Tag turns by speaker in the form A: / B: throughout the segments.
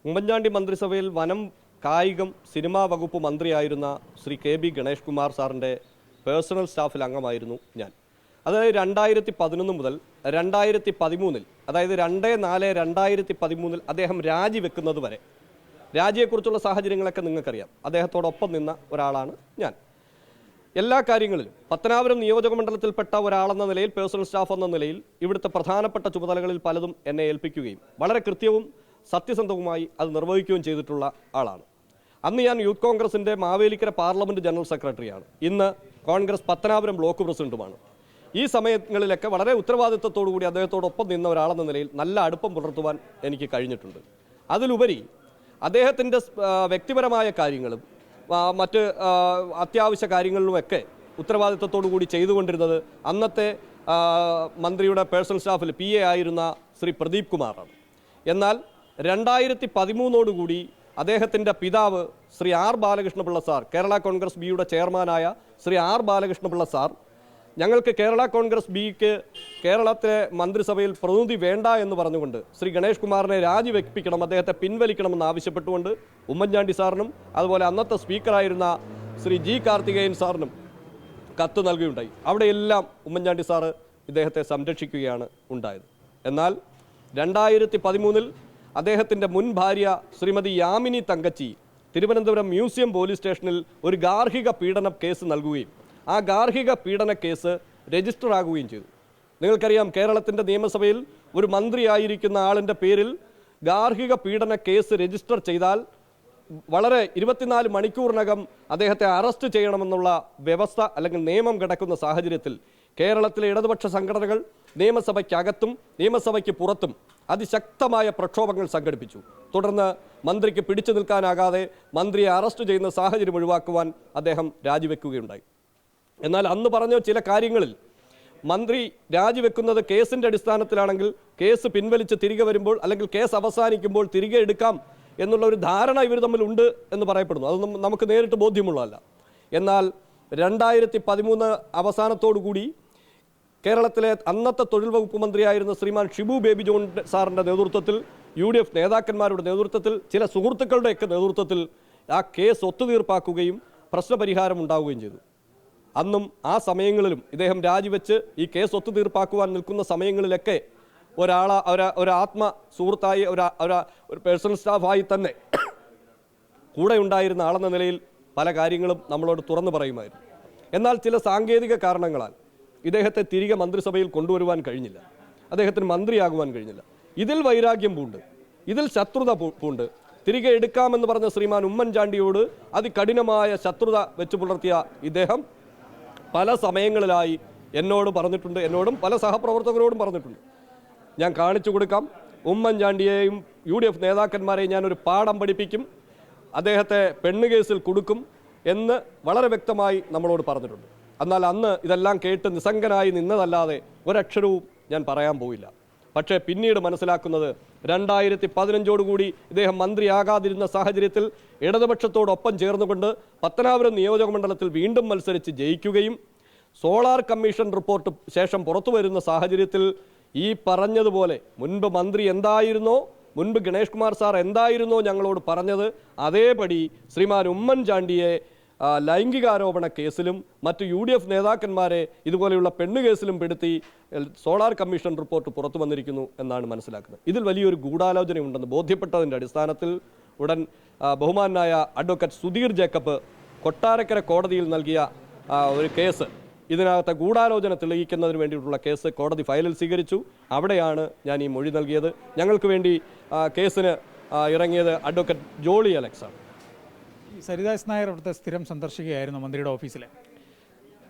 A: ഉമ്മൻചാണ്ടി മന്ത്രിസഭയിൽ വനം, കായികം, സിനിമാ വകുപ്പ് മന്ത്രിയായിരുന്ന ശ്രീ കെ ബി ഗണേഷ് കുമാർ സാറിൻ്റെ പേഴ്സണൽ സ്റ്റാഫിൽ അംഗമായിരുന്നു ഞാൻ. അതായത് 2011 മുതൽ 2013, അതായത് 2/4/2013 അദ്ദേഹം രാജിവെക്കുന്നത് വരെ. രാജിയെക്കുറിച്ചുള്ള സാഹചര്യങ്ങളൊക്കെ നിങ്ങൾക്കറിയാം. അദ്ദേഹത്തോടൊപ്പം നിന്ന ഒരാളാണ് ഞാൻ. എല്ലാ കാര്യങ്ങളിലും പത്തനാപുരം നിയോജക മണ്ഡലത്തിൽപ്പെട്ട ഒരാളെന്ന നിലയിൽ, പേഴ്സണൽ സ്റ്റാഫ് എന്ന നിലയിൽ ഇവിടുത്തെ പ്രധാനപ്പെട്ട ചുമതലകളിൽ പലതും എന്നെ ഏൽപ്പിക്കുകയും വളരെ കൃത്യവും സത്യസന്ധവുമായി അത് നിർവഹിക്കുകയും ചെയ്തിട്ടുള്ള ആളാണ്. അന്ന് ഞാൻ യൂത്ത് കോൺഗ്രസിൻ്റെ മാവേലിക്കര പാർലമെൻറ്റ് ജനറൽ സെക്രട്ടറിയാണ്. ഇന്ന് കോൺഗ്രസ് പത്തനാപുരം ബ്ലോക്ക് പ്രസിഡന്റുമാണ്. ഈ സമയങ്ങളിലൊക്കെ വളരെ ഉത്തരവാദിത്വത്തോടുകൂടി അദ്ദേഹത്തോടൊപ്പം നിന്ന ഒരാളെന്ന നിലയിൽ നല്ല അടുപ്പം പുലർത്തുവാൻ എനിക്ക് കഴിഞ്ഞിട്ടുണ്ട്. അതിലുപരി അദ്ദേഹത്തിൻ്റെ വ്യക്തിപരമായ കാര്യങ്ങളും മറ്റ് അത്യാവശ്യ കാര്യങ്ങളിലുമൊക്കെ ഉത്തരവാദിത്വത്തോടു കൂടി ചെയ്തുകൊണ്ടിരുന്നത് അന്നത്തെ മന്ത്രിയുടെ പേഴ്സണൽ സ്റ്റാഫിൽ PA ആയിരുന്ന ശ്രീ പ്രദീപ് കുമാറാണ്. എന്നാൽ 2013 അദ്ദേഹത്തിൻ്റെ പിതാവ് ശ്രീ R ബാലകൃഷ്ണപിള്ള സാർ, കേരള കോൺഗ്രസ് ബിയുടെ ചെയർമാനായ ശ്രീ R ബാലകൃഷ്ണപിള്ള സാർ, ഞങ്ങൾക്ക് കേരള കോൺഗ്രസ് ബിക്ക് കേരളത്തിലെ മന്ത്രിസഭയിൽ പ്രതിനിധി വേണ്ട എന്ന് പറഞ്ഞുകൊണ്ട് ശ്രീ ഗണേഷ് കുമാറിനെ രാജിവെപ്പിക്കണം, അദ്ദേഹത്തെ പിൻവലിക്കണമെന്ന് ആവശ്യപ്പെട്ടുകൊണ്ട് ഉമ്മൻചാണ്ടി സാറിനും അതുപോലെ അന്നത്തെ സ്പീക്കറായിരുന്ന ശ്രീ G കാർത്തികേയൻ സാറിനും കത്ത് നൽകുകയുണ്ടായി. അവിടെയെല്ലാം ഉമ്മൻചാണ്ടി സാറ് ഇദ്ദേഹത്തെ സംരക്ഷിക്കുകയാണ് ഉണ്ടായത്. എന്നാൽ 2013 അദ്ദേഹത്തിൻ്റെ മുൻ ഭാര്യ ശ്രീമതി യാമിനി തങ്കച്ചി തിരുവനന്തപുരം മ്യൂസിയം പോലീസ് സ്റ്റേഷനിൽ ഒരു ഗാർഹിക പീഡന കേസ് നൽകുകയും ആ ഗാർഹിക പീഡന കേസ് രജിസ്റ്റർ ആകുകയും ചെയ്തു. നിങ്ങൾക്കറിയാം, കേരളത്തിൻ്റെ നിയമസഭയിൽ ഒരു മന്ത്രിയായിരിക്കുന്ന ആളിൻ്റെ പേരിൽ ഗാർഹിക പീഡന കേസ് രജിസ്റ്റർ ചെയ്താൽ വളരെ 24 മണിക്കൂറിനകം അദ്ദേഹത്തെ അറസ്റ്റ് ചെയ്യണമെന്നുള്ള വ്യവസ്ഥ അല്ലെങ്കിൽ നിയമം കിടക്കുന്ന സാഹചര്യത്തിൽ കേരളത്തിലെ ഇടതുപക്ഷ സംഘടനകൾ നിയമസഭയ്ക്കകത്തും നിയമസഭയ്ക്ക് പുറത്തും അതിശക്തമായ പ്രക്ഷോഭങ്ങൾ സംഘടിപ്പിച്ചു. തുടർന്ന് മന്ത്രിക്ക് പിടിച്ചു നിൽക്കാനാകാതെ മന്ത്രിയെ അറസ്റ്റ് ചെയ്യുന്ന സാഹചര്യം ഒഴിവാക്കുവാൻ അദ്ദേഹം രാജിവെക്കുകയുണ്ടായി. എന്നാൽ അന്ന് പറഞ്ഞ ചില കാര്യങ്ങളിൽ മന്ത്രി രാജിവെക്കുന്നത് കേസിൻ്റെ അടിസ്ഥാനത്തിലാണെങ്കിൽ കേസ് പിൻവലിച്ച് തിരികെ വരുമ്പോൾ അല്ലെങ്കിൽ കേസ് അവസാനിക്കുമ്പോൾ തിരികെ എടുക്കാം എന്നുള്ള ഒരു ധാരണ ഇവർ തമ്മിലുണ്ട് എന്ന് പറയപ്പെടുന്നു. അതൊന്നും നമുക്ക് നേരിട്ട് ബോധ്യമുള്ളതല്ല. എന്നാൽ 2013 അവസാനത്തോടുകൂടി കേരളത്തിലെ അന്നത്തെ തൊഴിൽ വകുപ്പ് മന്ത്രിയായിരുന്ന ശ്രീമാൻ ഷിബു ബേബി ജോൺ സാറിൻ്റെ നേതൃത്വത്തിൽ, UDF നേതാക്കന്മാരുടെ നേതൃത്വത്തിൽ, ചില സുഹൃത്തുക്കളുടെയൊക്കെ നേതൃത്വത്തിൽ ആ കേസ് ഒത്തുതീർപ്പാക്കുകയും പ്രശ്നപരിഹാരം ഉണ്ടാവുകയും ചെയ്തു. അന്നും ആ സമയങ്ങളിലും ഇദ്ദേഹം രാജിവെച്ച് ഈ കേസ് ഒത്തുതീർപ്പാക്കുവാൻ നിൽക്കുന്ന സമയങ്ങളിലൊക്കെ ഒരു ആത്മ സുഹൃത്തായി ഒരു പേഴ്സണൽ സ്റ്റാഫായി തന്നെ കൂടെ ഉണ്ടായിരുന്ന ആളെന്ന നിലയിൽ പല കാര്യങ്ങളും നമ്മളോട് തുറന്നു പറയുമായിരുന്നു. എന്നാൽ ചില സാങ്കേതിക കാരണങ്ങളാൽ ഇദ്ദേഹത്തെ തിരികെ മന്ത്രിസഭയിൽ കൊണ്ടുവരുവാൻ കഴിഞ്ഞില്ല, അദ്ദേഹത്തിന് മന്ത്രിയാകുവാൻ കഴിഞ്ഞില്ല. ഇതിൽ വൈരാഗ്യം പൂണ്ട്, ഇതിൽ ശത്രുത പൂണ്ട് തിരികെ എടുക്കാമെന്ന് പറഞ്ഞ ശ്രീമാൻ ഉമ്മൻചാണ്ടിയോട് അതികഠിനമായ ശത്രുത വെച്ച് പുലർത്തിയ ഇദ്ദേഹം പല സമയങ്ങളിലായി എന്നോട് പറഞ്ഞിട്ടുണ്ട്, എന്നോടും പല സഹപ്രവർത്തകരോടും പറഞ്ഞിട്ടുണ്ട്. ഞാൻ കാണിച്ചു കൊടുക്കാം, ഉമ്മൻചാണ്ടിയെയും UDF നേതാക്കന്മാരെയും ഞാനൊരു പാഠം പഠിപ്പിക്കും, അദ്ദേഹത്തെ പെണ്ണുകേസിൽ കൊടുക്കും എന്ന് വളരെ വ്യക്തമായി നമ്മളോട് പറഞ്ഞിട്ടുണ്ട്. എന്നാൽ അന്ന് ഇതെല്ലാം കേട്ട് നിസ്സംഗനായി നിന്നതല്ലാതെ ഒരക്ഷരവും ഞാൻ പറയാൻ പോയില്ല. പക്ഷേ പിന്നീട് മനസ്സിലാക്കുന്നത് 2015 ഇദ്ദേഹം മന്ത്രിയാകാതിരുന്ന സാഹചര്യത്തിൽ ഇടതുപക്ഷത്തോടൊപ്പം ചേർന്നുകൊണ്ട് പത്തനാപുരം നിയോജക മണ്ഡലത്തിൽ വീണ്ടും മത്സരിച്ച് ജയിക്കുകയും സോളാർ കമ്മീഷൻ റിപ്പോർട്ട് ശേഷം പുറത്തു വരുന്ന സാഹചര്യത്തിൽ ഈ പറഞ്ഞതുപോലെ മുൻപ് മന്ത്രി എന്തായിരുന്നോ, മുൻപ് ഗണേഷ് കുമാർ സാർ എന്തായിരുന്നോ ഞങ്ങളോട് പറഞ്ഞത്, അതേപടി ശ്രീമാൻ ഉമ്മൻചാണ്ടിയെ ലൈംഗികാരോപണ കേസിലും മറ്റ് UDF നേതാക്കന്മാരെ ഇതുപോലെയുള്ള പെണ്ണുകേസിലും പെടുത്തി സോളാർ കമ്മീഷൻ റിപ്പോർട്ട് പുറത്തു വന്നിരിക്കുന്നു എന്നാണ് മനസ്സിലാക്കുന്നത്. ഇതിൽ വലിയൊരു ഗൂഢാലോചനയുണ്ടെന്ന് ബോധ്യപ്പെട്ടതിൻ്റെ അടിസ്ഥാനത്തിൽ ഉടൻ ബഹുമാനായ അഡ്വക്കേറ്റ് സുധീർ ജേക്കബ് കൊട്ടാരക്കര കോടതിയിൽ നൽകിയ ഒരു കേസ്, ഇതിനകത്തെ ഗൂഢാലോചന തെളിയിക്കുന്നതിന് വേണ്ടിയിട്ടുള്ള കേസ് കോടതി ഫയലിൽ സ്വീകരിച്ചു. അവിടെയാണ് ഞാൻ ഈ മൊഴി നൽകിയത്. ഞങ്ങൾക്ക് വേണ്ടി കേസിന് ഇറങ്ങിയത് അഡ്വക്കേറ്റ് ജോളി അലക്സാണ്.
B: സരിത എസ് നായർ അവിടുത്തെ സ്ഥിരം സന്ദർശിക്കുകയായിരുന്നു മന്ത്രിയുടെ ഓഫീസിലെ.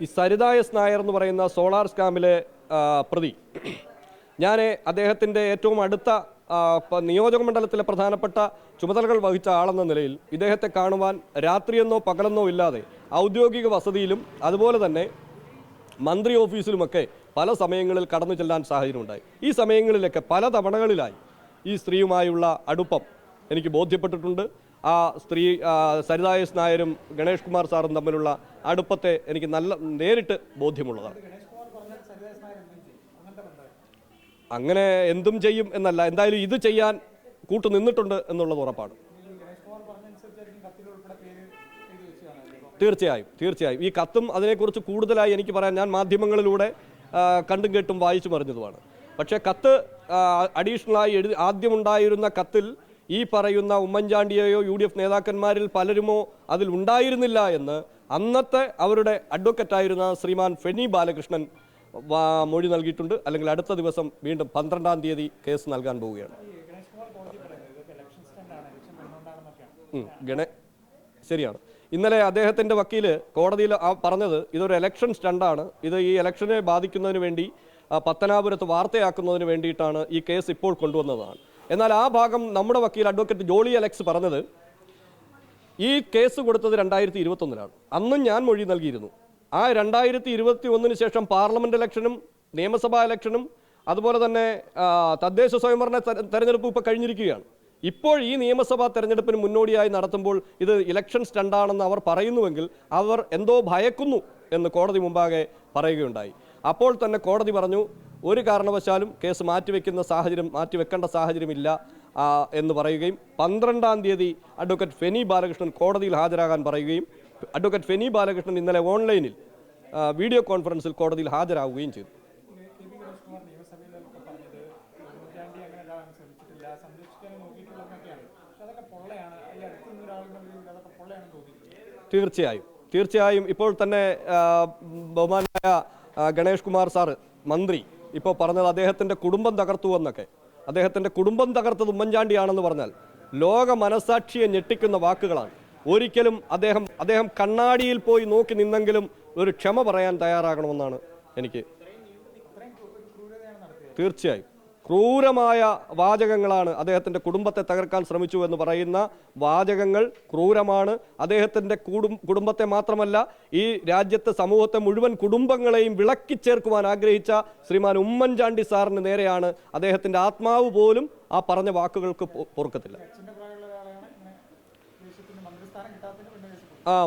A: ഈ സരിത എസ് നായർ എന്ന് പറയുന്ന സോളാർ സ്കാമിലെ പ്രതി, ഞാൻ അദ്ദേഹത്തിൻ്റെ ഏറ്റവും അടുത്ത നിയോജക മണ്ഡലത്തിലെ പ്രധാനപ്പെട്ട ചുമതലകൾ വഹിച്ച ആളെന്ന നിലയിൽ ഇദ്ദേഹത്തെ കാണുവാൻ രാത്രിയെന്നോ പകലെന്നോ ഇല്ലാതെ ഔദ്യോഗിക വസതിയിലും അതുപോലെ തന്നെ മന്ത്രി ഓഫീസിലുമൊക്കെ പല സമയങ്ങളിൽ കടന്നു ചെല്ലാൻ സാഹചര്യമുണ്ടായി. ഈ സമയങ്ങളിലൊക്കെ പല തവണകളിലായി ഈ സ്ത്രീയുമായുള്ള അടുപ്പം എനിക്ക് ബോധ്യപ്പെട്ടിട്ടുണ്ട്. ആ സ്ത്രീ സരിത എസ് നായരും ഗണേഷ് കുമാർ സാറും തമ്മിലുള്ള അടുപ്പത്തെ എനിക്ക് നേരിട്ട് ബോധ്യമുള്ളതാണ്. അങ്ങനെ എന്തും ചെയ്യും എന്നല്ല, എന്തായാലും ഇത് ചെയ്യാൻ കൂട്ടു നിന്നിട്ടുണ്ട് എന്നുള്ളത് ഉറപ്പാണ്. തീർച്ചയായും ഈ കത്തും അതിനെക്കുറിച്ച് കൂടുതലായി എനിക്ക് പറയാൻ, ഞാൻ മാധ്യമങ്ങളിലൂടെ കണ്ടും കേട്ടും വായിച്ചു മറിഞ്ഞതുമാണ്. പക്ഷേ കത്ത് അഡീഷണലായി ആദ്യമുണ്ടായിരുന്ന കത്തിൽ ഈ പറയുന്ന ഉമ്മൻചാണ്ടിയെയോ UDF നേതാക്കന്മാരിൽ പലരുമോ അതിൽ ഉണ്ടായിരുന്നില്ല എന്ന് അന്നത്തെ അവരുടെ അഡ്വക്കറ്റായിരുന്ന ശ്രീമാൻ ഫെനി ബാലകൃഷ്ണൻ മൊഴി നൽകിയിട്ടുണ്ട്. അല്ലെങ്കിൽ അടുത്ത ദിവസം വീണ്ടും 12-ാം തീയതി കേസ് നൽകാൻ പോവുകയാണ്. ശരിയാണ്. ഇന്നലെ അദ്ദേഹത്തിൻ്റെ വക്കീല് കോടതിയിൽ പറഞ്ഞത് ഇതൊരു ഇലക്ഷൻ സ്റ്റണ്ടാണ്, ഇത് ഈ ഇലക്ഷനെ ബാധിക്കുന്നതിന് വേണ്ടി പത്തനാപുരത്ത് വാർത്തയാക്കുന്നതിന് വേണ്ടിയിട്ടാണ് ഈ കേസ് ഇപ്പോൾ കൊണ്ടുവന്നതാണ്. എന്നാൽ ആ ഭാഗം നമ്മുടെ വക്കീൽ അഡ്വക്കേറ്റ് ജോളി അലക്സ് പറഞ്ഞത് ഈ കേസ് കൊടുത്തത് 2021-ലാണ്. അന്നും ഞാൻ മൊഴി നൽകിയിരുന്നു. ആ 2021 ശേഷം പാർലമെന്റ് ഇലക്ഷനും നിയമസഭാ ഇലക്ഷനും അതുപോലെ തന്നെ തദ്ദേശ സ്വയംഭരണ തെരഞ്ഞെടുപ്പ് ഇപ്പോൾ കഴിഞ്ഞിരിക്കുകയാണ്. ഇപ്പോൾ ഈ നിയമസഭാ തെരഞ്ഞെടുപ്പിന് മുന്നോടിയായി നടത്തുമ്പോൾ ഇത് ഇലക്ഷൻ സ്റ്റണ്ടാണെന്ന് അവർ പറയുന്നുവെങ്കിൽ അവർ എന്തോ ഭയക്കുന്നു എന്ന് കോടതി മുമ്പാകെ പറയുകയുണ്ടായി. അപ്പോൾ തന്നെ കോടതി പറഞ്ഞു ഒരു കാരണവശാലും കേസ് മാറ്റിവെക്കേണ്ട സാഹചര്യമില്ല എന്ന് പറയുകയും 12-ാം തീയതി അഡ്വക്കേറ്റ് ഫെനി ബാലകൃഷ്ണൻ കോടതിയിൽ ഹാജരാകാൻ പറയുകയും അഡ്വക്കേറ്റ് ഫെനി ബാലകൃഷ്ണൻ ഇന്നലെ ഓൺലൈനിൽ വീഡിയോ കോൺഫറൻസിൽ കോടതിയിൽ ഹാജരാകുകയും ചെയ്തു. തീർച്ചയായും ഇപ്പോൾ തന്നെ ബഹുമാനായ ഗണേഷ് കുമാർ സാറ് മന്ത്രി ഇപ്പോൾ പറഞ്ഞത് അദ്ദേഹത്തിൻ്റെ കുടുംബം തകർത്തു എന്നൊക്കെ. അദ്ദേഹത്തിൻ്റെ കുടുംബം തകർത്തത് ഉമ്മൻചാണ്ടിയാണെന്ന് പറഞ്ഞാൽ ലോക മനസാക്ഷിയെ ഞെട്ടിക്കുന്ന വാക്കുകളാണ്. ഒരിക്കലും അദ്ദേഹം കണ്ണാടിയിൽ പോയി നോക്കി നിന്നെങ്കിലും ഒരു ക്ഷമ പറയാൻ തയ്യാറാകണമെന്നാണ് എനിക്ക്. തീർച്ചയായും ക്രൂരമായ വാചകങ്ങളാണ്. അദ്ദേഹത്തിൻ്റെ കുടുംബത്തെ തകർക്കാൻ ശ്രമിച്ചു എന്ന് പറയുന്ന വാചകങ്ങൾ ക്രൂരമാണ്. അദ്ദേഹത്തിൻ്റെ കുടുംബത്തെ മാത്രമല്ല ഈ രാജ്യത്തെ സമൂഹത്തെ മുഴുവൻ കുടുംബങ്ങളെയും വിളക്കിച്ചേർക്കുവാൻ ആഗ്രഹിച്ച ശ്രീമാൻ ഉമ്മൻചാണ്ടി സാറിന് നേരെയാണ് അദ്ദേഹത്തിൻ്റെ ആത്മാവ് പോലും ആ പറഞ്ഞ വാക്കുകൾക്ക് പൊറുക്കത്തില്ല.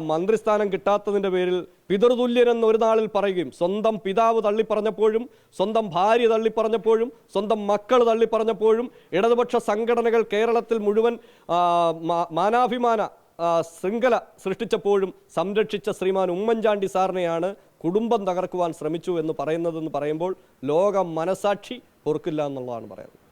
A: മന്ത്രിസ്ഥാനം കിട്ടാത്തതിൻ്റെ പേരിൽ പിതൃതുല്യനെന്ന് ഒരു നാളിൽ പറയുകയും സ്വന്തം പിതാവ് തള്ളിപ്പറഞ്ഞപ്പോഴും സ്വന്തം ഭാര്യ തള്ളിപ്പറഞ്ഞപ്പോഴും സ്വന്തം മക്കൾ തള്ളിപ്പറഞ്ഞപ്പോഴും ഇടതുപക്ഷ സംഘടനകൾ കേരളത്തിൽ മുഴുവൻ മാനാഭിമാന ശൃംഖല സൃഷ്ടിച്ചപ്പോഴും സംരക്ഷിച്ച ശ്രീമാൻ ഉമ്മൻചാണ്ടി സാറിനെയാണ് കുടുംബം തകർക്കുവാൻ ശ്രമിച്ചു എന്ന് പറയുന്നതെന്ന് പറയുമ്പോൾ ലോക മനസാക്ഷി പൊറുക്കില്ല എന്നുള്ളതാണ് പറയുന്നത്.